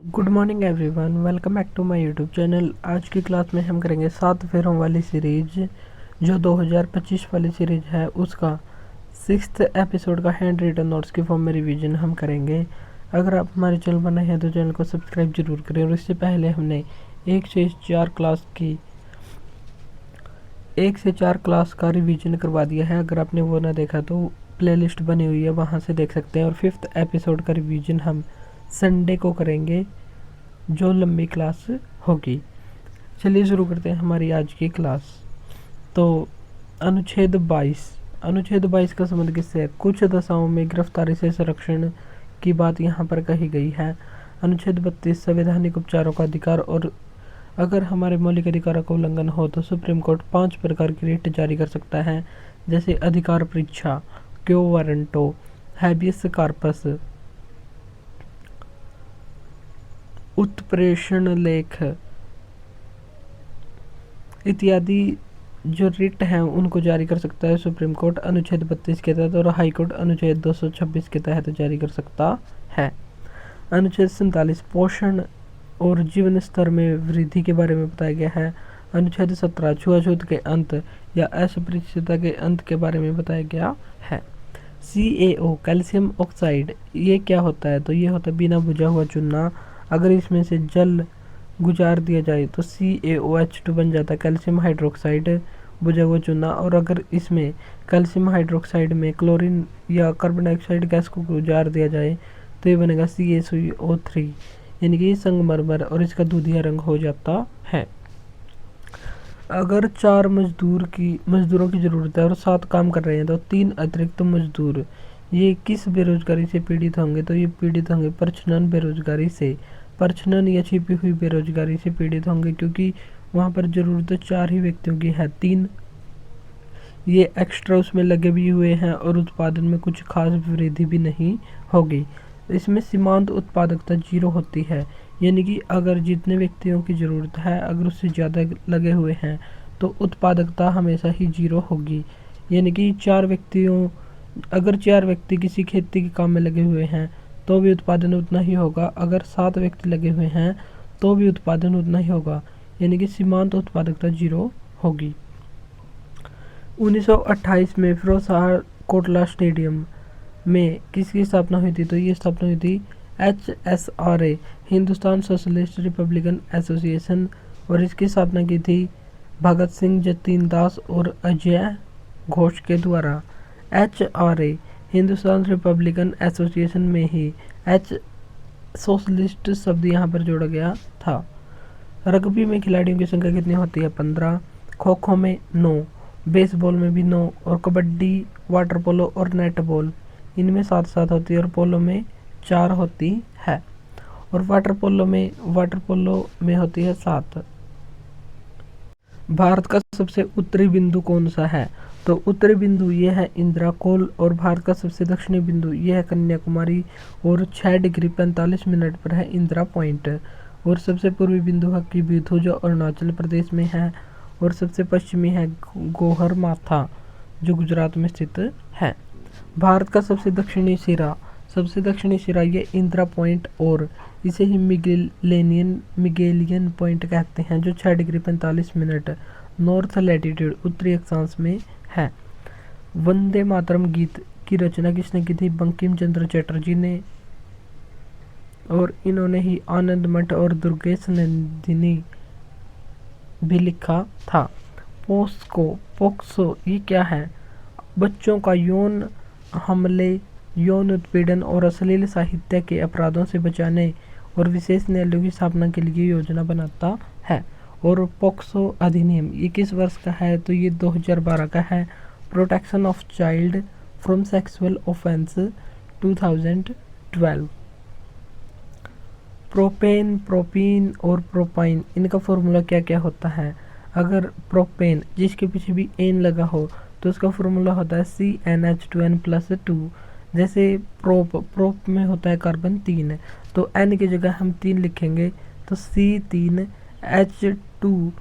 Good morning everyone, welcome back to my YouTube channel. आज की class में हम करेंगे 7 फेरों वाली सीरीज जो 2025 वाली सीरीज है, उसका 6th एपिसोड का हैंड रिटन नोट्स की फॉर्म में रिवीजन हम करेंगे। अगर आप हमारे चैनल पर नए हैं तो चैनल को सब्सक्राइब जरूर करें। और इससे पहले हमने 1 से 4 क्लास का रिवीजन करवा दिया है। अगर आपने वो ना देखा तो प्लेलिस्ट बनी हुई है, वहाँ से देख सकते हैं। और 5th एपिसोड का रिवीजन हम संडे को करेंगे, जो लंबी क्लास होगी। चलिए शुरू करते हैं हमारी आज की क्लास। तो अनुच्छेद 22 का संबंध किससे है? कुछ दशाओं में गिरफ्तारी से संरक्षण की बात यहाँ पर कही गई है। अनुच्छेद 32 संवैधानिक उपचारों का अधिकार, और अगर हमारे मौलिक अधिकारों का उल्लंघन हो तो सुप्रीम कोर्ट 5 प्रकार की रिट जारी कर सकता है, जैसे अधिकार परीक्षा, क्यो वारंटो, हैबियस कार्पस, उत्प्रेषण लेख इत्यादि। जो रिट हैं उनको जारी कर सकता है सुप्रीम कोर्ट अनुच्छेद 32 के तहत, और हाई कोर्ट अनुच्छेद 226 के तहत जारी कर सकता है। अनुच्छेद 47 पोषण और जीवन स्तर में वृद्धि के बारे में बताया गया है। अनुच्छेद 17 छुआछूत के अंत या अस्पृश्यता के अंत के बारे में बताया गया है। CaO कैल्शियम ऑक्साइड, ये क्या होता है? तो ये होता है बिना बुझा हुआ चूना। अगर इसमें से जल गुजार दिया जाए तो CaOH2 बन जाता है, कैल्शियम हाइड्रोक्साइड, बुझा हुआ चूना। और अगर इसमें कैल्शियम हाइड्रोक्साइड में क्लोरीन या कार्बन डाइऑक्साइड गैस को गुजार दिया जाए तो ये बनेगा CaCO3, यानी कि संगमरमर, और इसका दूधिया रंग हो जाता है। अगर 4 मजदूरों की ज़रूरत है और 7 काम कर रहे हैं तो 3 अतिरिक्त मजदूर ये किस बेरोजगारी से पीड़ित होंगे? तो ये पीड़ित होंगे प्रच्छन्न बेरोजगारी से। प्रच्छन्न या छिपी हुई बेरोजगारी से पीड़ित होंगे, क्योंकि वहाँ पर ज़रूरत 4 ही व्यक्तियों की है। 3 ये एक्स्ट्रा उसमें लगे भी हुए हैं, और उत्पादन में कुछ खास वृद्धि भी नहीं होगी। इसमें सीमांत उत्पादकता 0 होती है, यानी कि अगर जितने व्यक्तियों की ज़रूरत है अगर उससे ज़्यादा लगे हुए हैं तो उत्पादकता हमेशा ही 0 होगी। यानी कि अगर 4 व्यक्ति किसी खेती के काम में लगे हुए हैं तो भी उत्पादन उतना ही होगा। अगर 7 व्यक्ति लगे हुए हैं तो भी उत्पादन उतना ही होगा, यानी कि सीमांत उत्पादकता 0 होगी। 1928 में फिरोजशाह कोटला स्टेडियम में किसकी स्थापना हुई थी? तो ये स्थापना हुई थी HSRA, Hindustan socialist Republican association, और इसकी स्थापना की थी भगत सिंह, जतीन दास और अजय घोष के द्वारा। HRA हिंदुस्तान रिपब्लिकन एसोसिएशन में ही H सोशलिस्ट शब्द यहाँ पर जोड़ा गया था। रग्बी में खिलाड़ियों की संख्या कितनी होती है? 15। खो खो में 9, बेसबॉल में भी 9, और कबड्डी, वाटर पोलो और नेट बॉल इनमें 7-7 होती है, और पोलो में 4 होती है, और वाटर पोलो में होती है 7। भारत का सबसे उत्तरी बिंदु कौन सा है? तो उत्तरी बिंदु ये है इंदिरा कोल, और भारत का सबसे दक्षिणी बिंदु ये है कन्याकुमारी, और 6 डिग्री 45 मिनट पर है इंदिरा पॉइंट। और सबसे पूर्वी बिंदु है किबिथु, जो अरुणाचल प्रदेश में है, और सबसे पश्चिमी है गोहर माथा, जो गुजरात में स्थित है। भारत का सबसे दक्षिणी सिरा ये इंदिरा पॉइंट, और इसे ही मिगेलियन पॉइंट कहते हैं, जो 6 डिग्री 45 मिनट नॉर्थ लैटिट्यूड उत्तरी अक्षांश में है। वंदे मातरम गीत की रचना किसने की थी? बंकिम चंद्र चटर्जी ने, और इन्होंने ही आनंद मठ और दुर्गेश नंदिनी भी लिखा था। पोक्सो ये क्या है? बच्चों का यौन हमले, यौन उत्पीड़न और अश्लील साहित्य के अपराधों से बचाने और विशेष न्यायालयों की स्थापना के लिए योजना बनाता है। और पोक्सो अधिनियम ये किस वर्ष का है? तो ये 2012 का है। Protection of child from sexual offence 2012। Propane, propene और प्रोपाइन इनका फॉर्मूला क्या क्या होता है? अगर प्रोपेन जिसके पीछे भी एन लगा हो तो उसका फॉर्मूला होता है CnH2n+2। जैसे प्रोप में होता है कार्बन 3, तो N की जगह हम 3 लिखेंगे, तो C3H2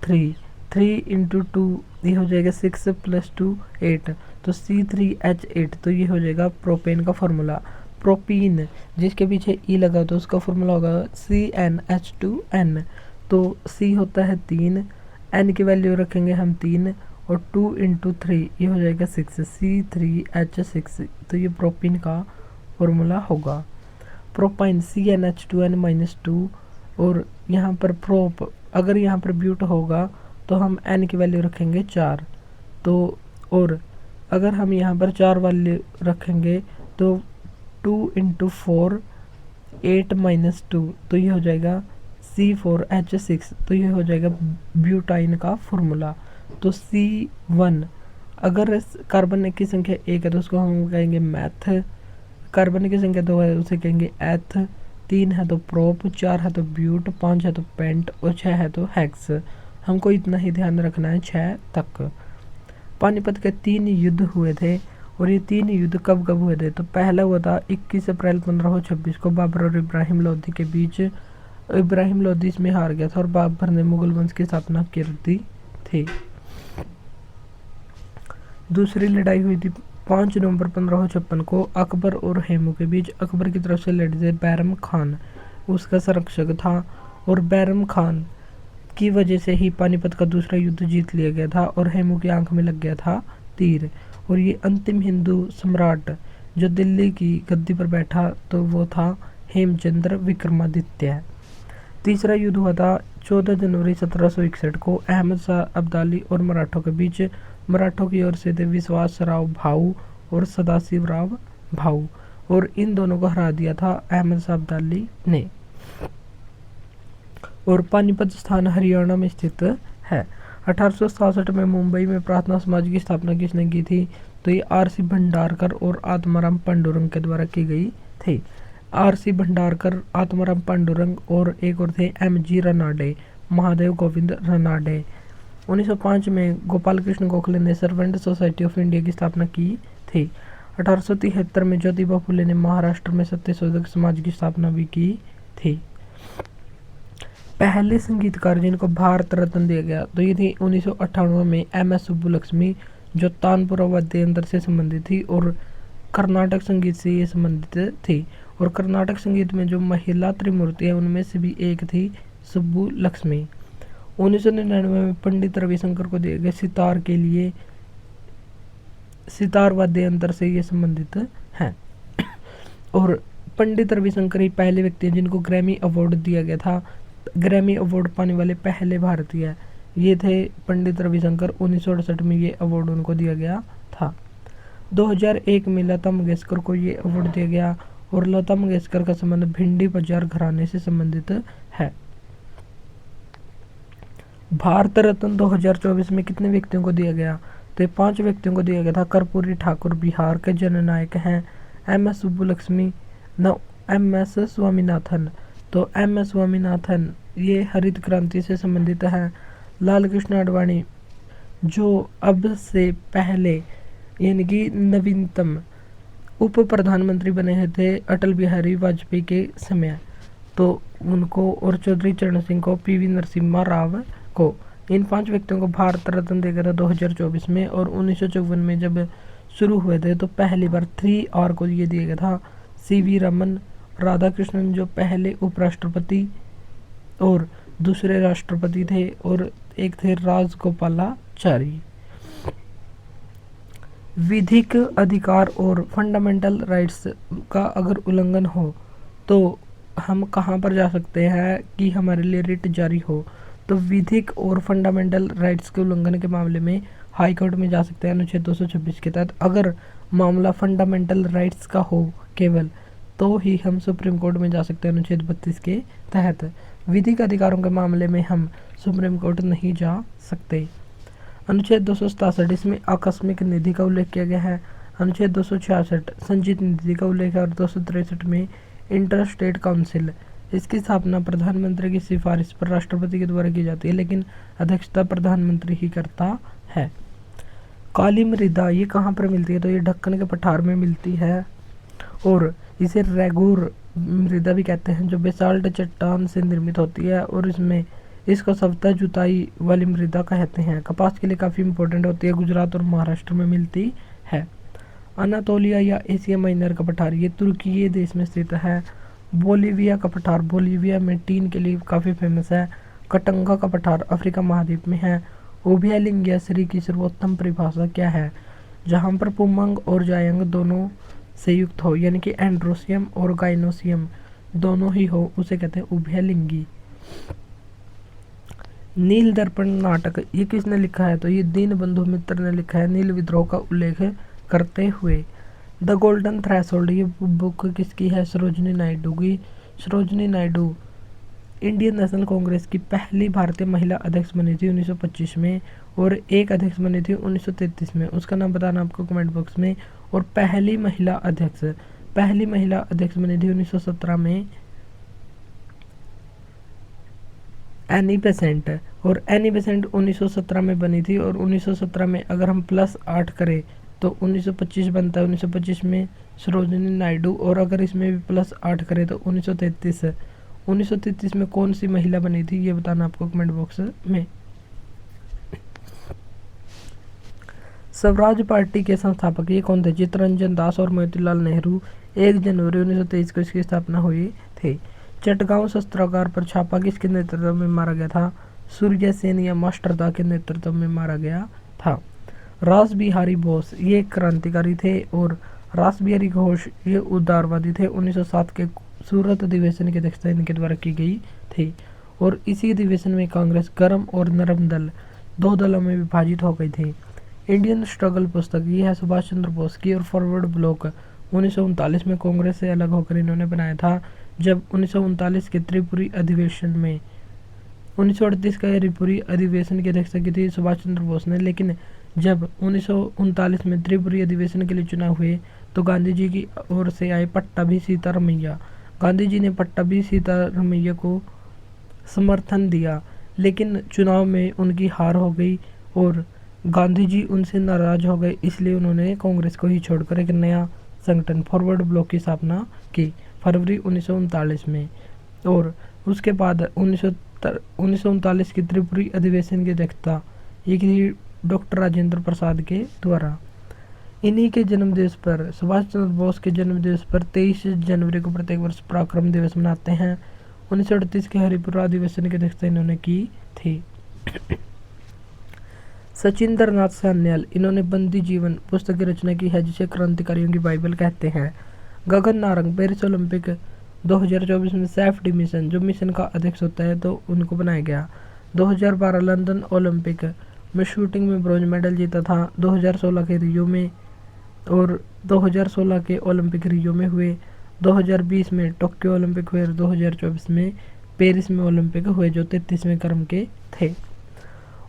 3 × 2 ये हो जाएगा 6 + 2 8, तो C3H8, तो ये हो जाएगा प्रोपेन का फॉर्मूला। प्रोपीन जिसके पीछे ई लगा तो उसका फॉर्मूला होगा CnH2n। तो C होता है 3, N की वैल्यू रखेंगे हम 3 और 2 × 3 ये हो जाएगा 6, C3H6। तो ये प्रोपीन का फॉर्मूला होगा। प्रोपाइन CnH2n-2 और यहाँ पर प्रोप, अगर यहाँ पर ब्यूट होगा तो हम N की वैल्यू रखेंगे 4। तो और अगर हम यहाँ पर 4 वैल्यू रखेंगे तो 2 × 4 8 - 2 तो ये हो जाएगा C4H6। तो ये हो जाएगा ब्यूटाइन का फॉर्मूला। तो C1, अगर कार्बन की संख्या 1 है तो उसको हम कहेंगे मैथ, कार्बन की संख्या 2 है उसे कहेंगे एथ, 3 है तो प्रोप, 4 है तो ब्यूट, 5 है तो पेंट और 6 है तो हेक्स। हमको इतना ही ध्यान रखना है 6 तक। पानीपत के 3 युद्ध हुए थे और ये 3 युद्ध कब कब हुए थे? तो पहला हुआ था 21 अप्रैल 1526 को बाबर और इब्राहिम लोदी के बीच। इब्राहिम लोदी इसमें हार गया था और बाबर ने मुगल वंश की स्थापना कर दी थी। दूसरी लड़ाई हुई थी 5 नवंबर 1556 को अकबर और हेमू के बीच। अकबर की तरफ से लड़े थे बैरम खान, उसका संरक्षक था, और बैरम खान की वजह से ही पानीपत का दूसरा युद्ध जीत लिया गया था और हेमू की आंख में लग गया था तीर। और ये अंतिम हिंदू सम्राट जो दिल्ली की गद्दी पर बैठा तो वो था हेमचंद्र विक्रमादित्य। तीसरा युद्ध हुआ था 14 जनवरी 1761 को अहमद शाह अब्दाली और मराठों के बीच। मराठों की ओर से थे विश्वासराव भाऊ और सदाशिवराव भाऊ, और इन दोनों को हरा दिया था अहमद शाह अब्दाली ने। और पानीपत स्थान हरियाणा में स्थित है। 1867 में मुंबई में प्रार्थना समाज की स्थापना किसने की थी? तो ये R.C. भंडारकर और आत्माराम पांडुरंग के द्वारा की गई थी। R.C. भंडारकर, आत्माराम पांडुरंग और एक और थे M.G. रनाडे, महादेव गोविंद रनाडे। 1905 में गोपाल कृष्ण गोखले ने सर्वेंट सोसाइटी ऑफ इंडिया की स्थापना की थी। 1873 में ज्योतिबा फुले ने महाराष्ट्र में सत्यशोधक समाज की स्थापना भी की थी। पहले संगीतकार जिनको भारत रत्न दिया गया तो ये थी 1998 में MS सुब्बुलक्ष्मी, जो तानपुरा वाद्य यंत्र से संबंधित थी और कर्नाटक संगीत से ये संबंधित थी। और कर्नाटक संगीत में जो महिला त्रिमूर्ति है उनमें से भी एक थी सुब्बुलक्ष्मी। 1999 में पंडित रविशंकर को दिए गए सितार के लिए, सितार वाद्य यंत्र से ये संबंधित हैं। और पंडित रविशंकर ही पहले व्यक्ति हैं जिनको ग्रैमी अवार्ड दिया गया था। ग्रैमी अवार्ड पाने वाले पहले भारतीय ये थे पंडित रविशंकर। 1968 में ये अवार्ड उनको दिया गया था। 2001 में लता मंगेशकर को ये अवार्ड दिया गया और लता मंगेशकर का संबंध भिंडी बाजार घराने से संबंधित है। भारत रत्न 2024 में कितने व्यक्तियों को दिया गया? तो 5 व्यक्तियों को दिया गया था। कर्पूरी ठाकुर बिहार के जननायक हैं। MS Subbulakshmi, MS Swaminathan. तो MS स्वामीनाथन ये हरित क्रांति से संबंधित है। लाल कृष्ण आडवाणी जो अब से पहले यानी कि नवीनतम उप प्रधानमंत्री बने थे अटल बिहारी वाजपेयी के समय, तो उनको, और चौधरी चरण सिंह को, PV नरसिम्हा राव को, इन 5 व्यक्तियों को भारत रत्न दिया गया था 2024 में। और 1954 में जब शुरू हुए थे तो पहली बार 3R को ये दिया गया था। CV रमन, राधाकृष्णन जो पहले उपराष्ट्रपति और दूसरे राष्ट्रपति थे, और एक थे राजगोपालाचारी। विधिक अधिकार और फंडामेंटल राइट्स का अगर उल्लंघन हो तो हम कहाँ पर जा सकते हैं कि हमारे लिए रिट जारी हो? तो विधिक और फंडामेंटल राइट्स के उल्लंघन के मामले में हाई कोर्ट में जा सकते हैं अनुच्छेद 226 के तहत। अगर मामला फंडामेंटल राइट्स का हो केवल तो ही हम सुप्रीम कोर्ट में जा सकते हैं अनुच्छेद 32 के तहत। विधिक अधिकारों के मामले में हम सुप्रीम कोर्ट नहीं जा सकते। अनुच्छेद 267 इसमें आकस्मिक निधि का उल्लेख किया गया है। अनुच्छेद 266 संचित निधि का उल्लेख है। और 263 में इंटर स्टेट काउंसिल, इसकी स्थापना प्रधानमंत्री की सिफारिश पर राष्ट्रपति के द्वारा की जाती है, लेकिन अध्यक्षता प्रधानमंत्री ही करता है। काली मृदा ये कहाँ पर मिलती है? तो ये ढक्कन के पठार में मिलती है और इसे रेगूर मृदा भी कहते हैं, जो बेसाल्ट चट्टान से निर्मित होती है और इसको सवता जुताई वाली मृदा कहते हैं। कपास के लिए काफ़ी इंपॉर्टेंट होती है, गुजरात और महाराष्ट्र में मिलती है। अनातोलिया या एशिया माइनर का पठार ये तुर्की देश में स्थित है। बोलीविया का पठार बोलीविया में टीन के लिए काफ़ी फेमस है। कटंगा का पठार अफ्रीका महाद्वीप में है। उभयलिंगीय स्त्री की सर्वोत्तम परिभाषा क्या है? जहाँ पर पुमंग और जायंग दोनों से युक्त हो, यानी कि एंड्रोसियम और गाइनोसियम दोनों ही हो, उसे कहते हैं उभयलिंगी। नील दर्पण नाटक ये किसने लिखा है? तो ये दीनबंधु मित्र ने लिखा है, नील विद्रोह का उल्लेख करते हुए। द गोल्डन थ्रेशोल्ड ये बुक किसकी है? सरोजिनी नायडू की। सरोजिनी नायडू इंडियन नेशनल कांग्रेस की पहली भारतीय महिला अध्यक्ष बनी थी 1925 में, और एक अध्यक्ष बनी थी 1933 में। उसका नाम बताना आपको कमेंट बॉक्स में। और पहली महिला अध्यक्ष बनी थी 1917 में, एनी बेसेंट। और एनी बेसेंट 1917 में बनी थी, और 1917 में अगर हम +8 करें तो 1925 बनता है। 1925 में सरोजिनी नायडू, और अगर इसमें भी +8 करें तो 1933 है। 1933 में कौन सी महिला बनी थी ये बताना आपको कमेंट बॉक्स में। स्वराज पार्टी के संस्थापक ये कौन थे? चित्तरंजन दास और मोतीलाल नेहरू। 1 जनवरी 1923 को इसकी स्थापना हुई थी। चटगांव शस्त्रागार पर छापा किसके नेतृत्व में मारा गया था? सूर्य सेन या मास्टरदा के नेतृत्व में मारा गया था। रास बिहारी बोस ये क्रांतिकारी थे, और रास बिहारी घोष ये उदारवादी थे। 1907 के सूरत अधिवेशन की अध्यक्षता इनके द्वारा की गई थी, और इसी अधिवेशन में कांग्रेस गर्म और नरम दल 2 दलों में विभाजित हो गई थी। इंडियन स्ट्रगल पुस्तक ये है सुभाष चंद्र बोस की, और फॉरवर्ड ब्लॉक 1939 में कांग्रेस से अलग होकर इन्होंने बनाया था। जब 1939 के त्रिपुरी अधिवेशन में 1938 का त्रिपुरी अधिवेशन की अध्यक्षता की थी सुभाष चंद्र बोस ने, लेकिन जब 1939 में त्रिपुरी अधिवेशन के लिए चुनाव हुए तो गांधी जी की ओर से आए पट्टाभी सीतारमैया। गांधी जी ने पट्टाभी सीतारमैया को समर्थन दिया, लेकिन चुनाव में उनकी हार हो गई और गांधी जी उनसे नाराज हो गए, इसलिए उन्होंने कांग्रेस को ही छोड़कर एक नया संगठन फॉरवर्ड ब्लॉक की स्थापना की फरवरी 1939 में। और उसके बाद 1939 की त्रिपुरी अधिवेशन की अध्यक्षता ये की डॉक्टर राजेंद्र प्रसाद के द्वारा। इन्हीं के जन्मदिवस पर, सुभाष चंद्र बोस के जन्मदिवस पर 23 जनवरी को प्रत्येक वर्ष पराक्रम दिवस मनाते हैं। 1938 के हरिपुरा अधिवेशन की अध्यक्षता इन्होंने की थी। सचिंद्र नाथ सान्याल इन्होंने बंदी जीवन पुस्तक की रचना की है, जिसे क्रांतिकारियों की बाइबल कहते हैं। गगन नारंग पेरिस ओलंपिक 2024 में सेफ्टी मिशन जो मिशन का अध्यक्ष होता है तो उनको बनाया गया। 2012 लंदन ओलंपिक में शूटिंग में ब्रॉन्ज मेडल जीता था। 2016 के रियो में, और 2016 के ओलंपिक रियो में हुए। 2020 में टोक्यो ओलंपिक हुए, और 2024 में पेरिस में ओलंपिक हुए जो 33वें क्रम के थे।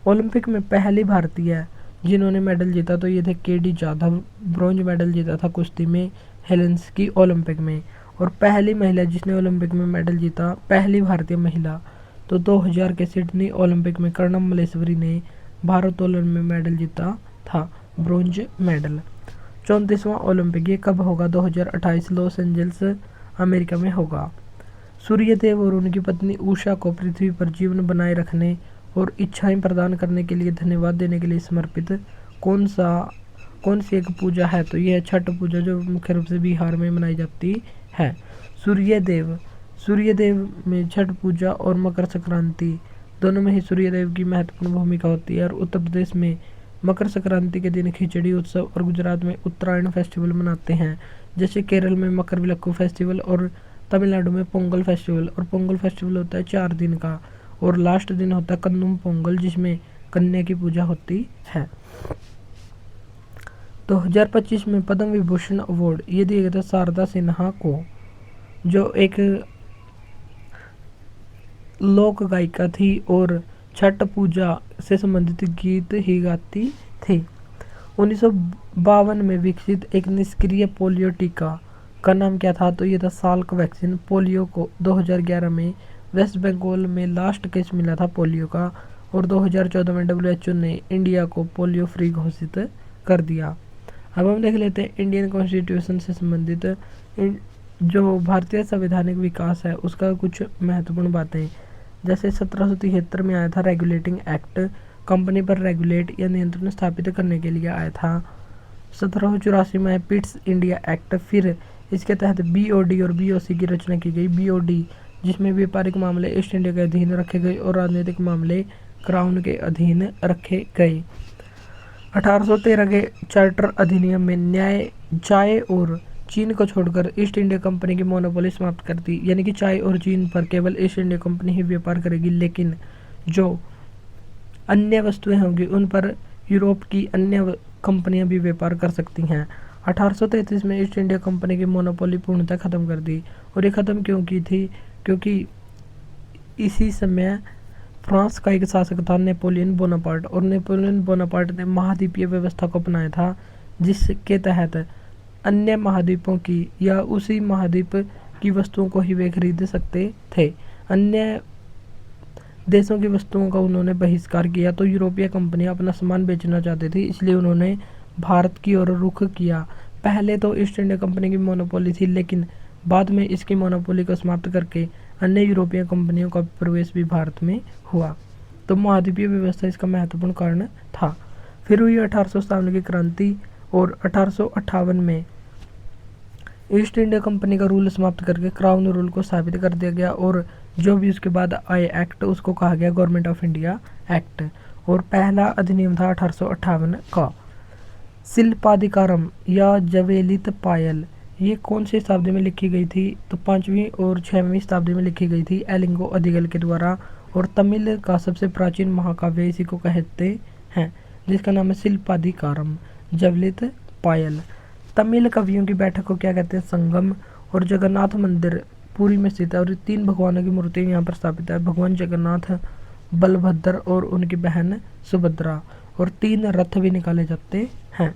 ओलंपिक में पहली भारतीय जिन्होंने मेडल जीता तो ये थे केडी जाधव। ब्रॉन्ज मेडल जीता था कुश्ती में हेलेंसिकी ओलंपिक में। और पहली महिला जिसने ओलंपिक में मेडल जीता, पहली भारतीय महिला, तो 2000 के सिडनी ओलंपिक में कर्णम मल्लेश्वरी ने भारोत्तोलन में मेडल जीता था, ब्रॉन्ज मेडल। 34वां ओलंपिक ये कब होगा? 2028 लॉस एंजल्स अमेरिका में होगा। सूर्यदेव और उनकी पत्नी उषा को पृथ्वी पर जीवन बनाए रखने और इच्छाएं प्रदान करने के लिए धन्यवाद देने के लिए समर्पित कौन सी एक पूजा है? तो यह छठ पूजा जो मुख्य रूप से बिहार में मनाई जाती है। सूर्यदेव में छठ पूजा और मकर संक्रांति दोनों में ही सूर्यदेव की महत्वपूर्ण भूमिका होती है। और उत्तर प्रदेश में मकर संक्रांति के दिन खिचड़ी उत्सव और गुजरात में उत्तरायण फेस्टिवल मनाते हैं। जैसे केरल में मकर विलक्कू फेस्टिवल और तमिलनाडु में पोंगल फेस्टिवल। और पोंगल फेस्टिवल होता है 4 दिन का, और लास्ट दिन होता है कन्नूम पोंगल जिसमें कन्या की पूजा होती है। 2025 में पद्म विभूषण अवार्ड ये दिया गया था शारदा सिन्हा को, जो एक लोक गायिका थी और छठ पूजा से संबंधित गीत ही गाती थी। 1952 में विकसित एक निष्क्रिय पोलियो टीका का नाम क्या था? तो ये था साल्क वैक्सीन। पोलियो को 2011 में वेस्ट बंगाल में लास्ट केस मिला था पोलियो का, और 2014 में WHO ने इंडिया को पोलियो फ्री घोषित कर दिया। अब हम देख लेते हैं इंडियन कॉन्स्टिट्यूशन से संबंधित जो भारतीय संवैधानिक विकास है उसका कुछ महत्वपूर्ण बातें। जैसे 1773 में आया था रेगुलेटिंग एक्ट, कंपनी पर रेगुलेट या नियंत्रण स्थापित करने के लिए आया था। 1784 में पिट्स इंडिया एक्ट, फिर इसके तहत BOD और BOC की रचना की गई। BOD जिसमें व्यापारिक मामले ईस्ट इंडिया के अधीन रखे गए और राजनीतिक मामले क्राउन के अधीन रखे गए। 1813 के चार्टर अधिनियम में न्याय चाय और चीन को छोड़कर ईस्ट इंडिया कंपनी की मोनोपोली समाप्त कर दी, यानी कि चाय और चीन पर केवल ईस्ट इंडिया कंपनी ही व्यापार करेगी, लेकिन जो अन्य वस्तुएं होंगी उन पर यूरोप की अन्य कंपनियां भी व्यापार कर सकती हैं। 1833 में ईस्ट इंडिया कंपनी की मोनोपोली पूर्णतः खत्म कर दी। और ये खत्म क्यों की थी? क्योंकि इसी समय फ्रांस का एक शासक था नेपोलियन बोनापार्ट, और नेपोलियन बोनापार्ट ने महाद्वीपीय व्यवस्था को अपनाया था, जिसके तहत अन्य महाद्वीपों की या उसी महाद्वीप की वस्तुओं को ही वे खरीद सकते थे। अन्य देशों की वस्तुओं का उन्होंने बहिष्कार किया। तो यूरोपीय कंपनियां अपना सामान बेचना चाहती थी, इसलिए उन्होंने भारत की ओर रुख किया। पहले तो ईस्ट इंडिया कंपनी की मोनोपोली थी, लेकिन बाद में इसकी मोनोपोली को समाप्त करके अन्य यूरोपीय कंपनियों का प्रवेश भी भारत में हुआ। तो महाद्वीपीय व्यवस्था इसका महत्वपूर्ण कारण था। फिर हुई 1857 की क्रांति और 1858 में ईस्ट इंडिया कंपनी का रूल समाप्त करके क्राउन रूल को स्थापित कर दिया गया, और जो भी उसके बाद आए एक्ट उसको कहा गया गवर्नमेंट ऑफ इंडिया एक्ट। और पहला अधिनियम था 1858 का। शिल्पाधिकारम या जवेलित पायल, ये कौन सी शताब्दी में लिखी गई थी? तो 5वीं और 6वीं शताब्दी में लिखी गई थी एलिंगो अधिगल के द्वारा। और तमिल का सबसे प्राचीन महाकाव्य इसी को कहते हैं, जिसका नाम है शिल्पाधिकारम जवलित पायल। तमिल कवियों की बैठक को क्या कहते हैं? संगम। और जगन्नाथ मंदिर पुरी में स्थित है, और 3 भगवानों की मूर्ति यहाँ पर स्थापित है, भगवान जगन्नाथ, बलभद्र और उनकी बहन सुभद्रा। और 3 रथ भी निकाले जाते हैं।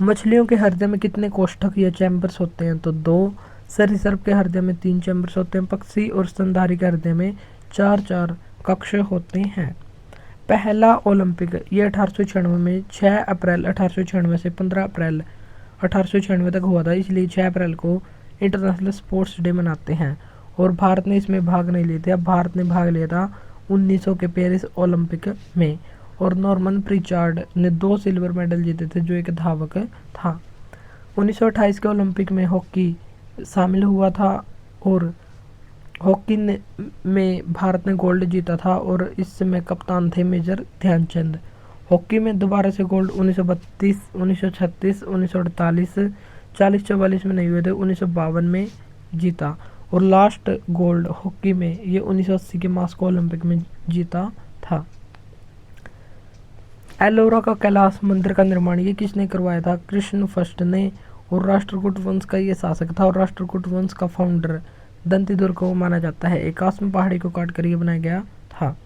मछलियों के हृदय में कितने कोष्ठक या चैम्बर्स होते हैं? तो 2। सरीसृप के हृदय में 3 चैम्बर्स होते हैं। पक्षी और स्तनधारी के हृदय में 4 कक्ष होते हैं। पहला ओलंपिक ये 1896 में 6 अप्रैल 1896 से 15 अप्रैल 1896 तक हुआ था, इसलिए 6 अप्रैल को इंटरनेशनल स्पोर्ट्स डे मनाते हैं। और भारत ने इसमें भाग नहीं लिया था। भारत ने भाग लिया था 1900 के पेरिस ओलंपिक में, और नॉर्मन प्रिचार्ड ने 2 सिल्वर मेडल जीते थे, जो एक धावक था। 1928 के ओलंपिक में हॉकी शामिल हुआ था, और हॉकी में भारत ने गोल्ड जीता था, और इस समय कप्तान थे मेजर ध्यानचंद। हॉकी में दोबारा से गोल्ड 1932, 1936, 1948, 40-44 में नहीं हुए थे, 1952 में जीता। और लास्ट गोल्ड हॉकी में ये 1980 के मास्को ओलंपिक में जीता था। एलोरा का कैलाश मंदिर का निर्माण ये किसने करवाया था? कृष्ण फर्स्ट ने। और राष्ट्रकूट वंश का ये शासक था, और राष्ट्रकूट वंश का फाउंडर दंतिदुर्ग को माना जाता है। एकास्म पहाड़ी को काट कर ये बनाया गया था।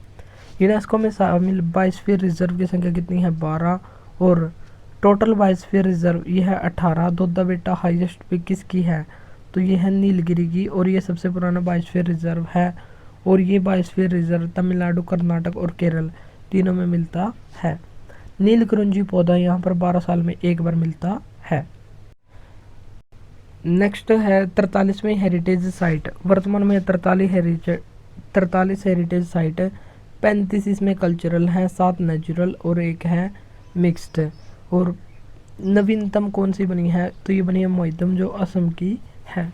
यूनेस्को में शामिल बायोस्फीयर रिजर्व की संख्या कितनी है? 12। और टोटल बायोस्फीयर रिजर्व ये है 18। दोदा बेटा हाईएस्ट पिक किसकी है? तो ये है नीलगिरी की, और ये सबसे पुराना बायोस्फीयर रिजर्व है। और ये बायोस्फीयर रिजर्व तमिलनाडु, कर्नाटक और केरल तीनों में मिलता है। नीलकुरुंजी पौधा यहाँ पर 12 साल में एक बार मिलता है। नेक्स्ट है 43वीं हेरिटेज साइट। वर्तमान में 43 हेरिटेज साइट, 35 इसमें कल्चरल हैं, 7 नेचुरल और 1 है मिक्स्ड। और नवीनतम कौन सी बनी है? तो ये बनी है मोइतम, जो असम की है।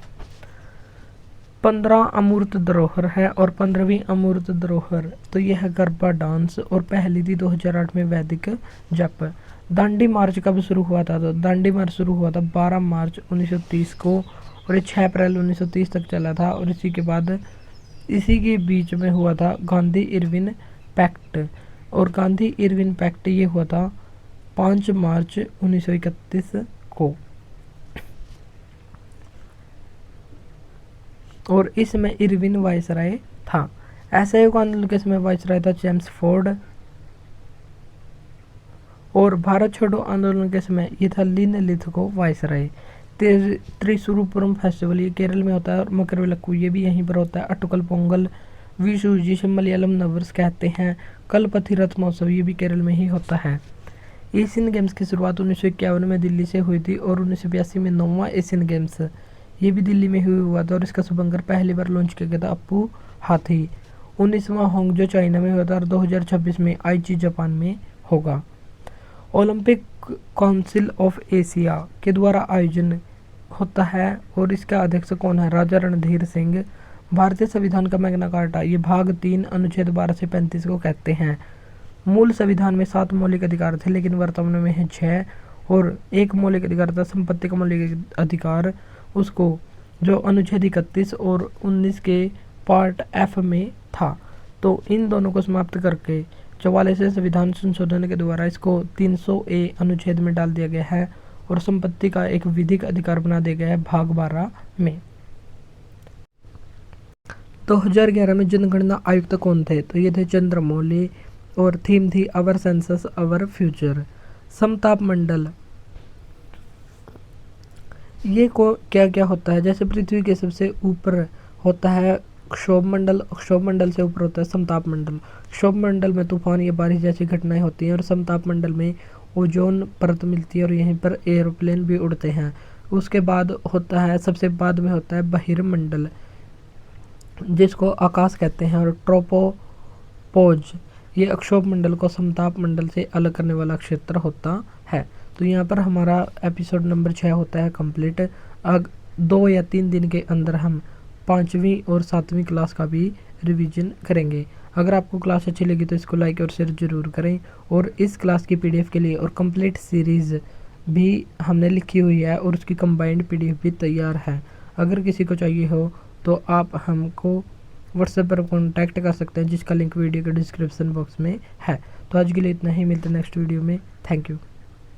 15 अमूर्त धरोहर है, और 15वीं अमूर्त धरोहर तो ये है गरबा डांस, और पहली थी 2008 में वैदिक जप। दांडी मार्च कब शुरू हुआ था? तो दांडी मार्च शुरू हुआ था 12 मार्च 1930 को, और ये 6 अप्रैल 1930 तक चला था। और इसी के बाद इसी के बीच में हुआ था गांधी इरविन पैक्ट, और गांधी इरविन पैक्ट ये हुआ था 5 मार्च 1931 को। और इसमें इरविन वायसराय था। असहयोग आंदोलन के समय वायसराय था जेम्स फोर्ड, और भारत छोड़ो आंदोलन के समय ये था लिन लिथगो वायसराय। त्रिशुरपुरम फेस्टिवल ये केरल में होता है, और मकरविलक्कू ये भी यहीं पर होता है। अटुकल पोंगल, विशु जिसे मलयालम नववर्ष कहते हैं, कलपथी रथ महोत्सव ये भी केरल में ही होता है। एशियन गेम्स की शुरुआत 1951 में दिल्ली से हुई थी, और 1982 में 9वां एशियन गेम्स ये भी दिल्ली में हुआ था, और इसका शुभंकर पहली बार लॉन्च किया गया था अप्पू हाथी। 19वां होंगजो चाइना में हुआ था, और 2026 में आईची जापान में होगा। ओलंपिक काउंसिल ऑफ एशिया के द्वारा आयोजन होता है और इसका अध्यक्ष कौन है? राजा रणधीर सिंह। भारतीय संविधान का मैग्ना कार्टा ये भाग 3 अनुच्छेद 12 से 35 को कहते हैं। मूल संविधान में 7 मौलिक अधिकार थे लेकिन वर्तमान में है 6, और एक मौलिक अधिकार था संपत्ति का मौलिक अधिकार, उसको जो अनुच्छेद 31 और 19 के पार्ट एफ में था। तो इन दोनों को समाप्त करके 44वें संविधान संशोधन के द्वारा इसको 300A अनुच्छेद में डाल दिया गया है और संपत्ति का एक विधिक अधिकार बना दिया गया है भाग 12 में। 2011 में जनगणना आयुक्त कौन थे? तो ये थे चंद्रमौली और थीम थी अवर सेंसस अवर फ्यूचर। समताप मंडल ये को क्या क्या होता है? जैसे पृथ्वी के सबसे ऊपर होता है क्षोभ मंडल, क्षोभ मंडल से ऊपर होता है समताप मंडल। क्षोभ मंडल में तूफान या बारिश जैसी घटनाएं होती हैं और समताप मंडल में ओजोन परत मिलती है और यहीं पर एरोप्लेन भी उड़ते हैं। उसके बाद होता है, सबसे बाद में होता है बहिर्मंडल जिसको आकाश कहते हैं, और ट्रोपोपोज ये अक्षोभ मंडल को समताप मंडल से अलग करने वाला क्षेत्र होता है। तो यहाँ पर हमारा एपिसोड नंबर 6 होता है कंप्लीट। 2 या 3 दिन के अंदर हम 5वीं और 7वीं क्लास का भी रिवीजन करेंगे। अगर आपको क्लास अच्छी लगी तो इसको लाइक और शेयर जरूर करें, और इस क्लास की PDF के लिए और कंप्लीट सीरीज़ भी हमने लिखी हुई है और उसकी कंबाइंड PDF भी तैयार है। अगर किसी को चाहिए हो तो आप हमको व्हाट्सएप पर कॉन्टैक्ट कर सकते हैं जिसका लिंक वीडियो के डिस्क्रिप्शन बॉक्स में है। तो आज के लिए इतना ही, मिलते हैं नेक्स्ट वीडियो में। Thank you.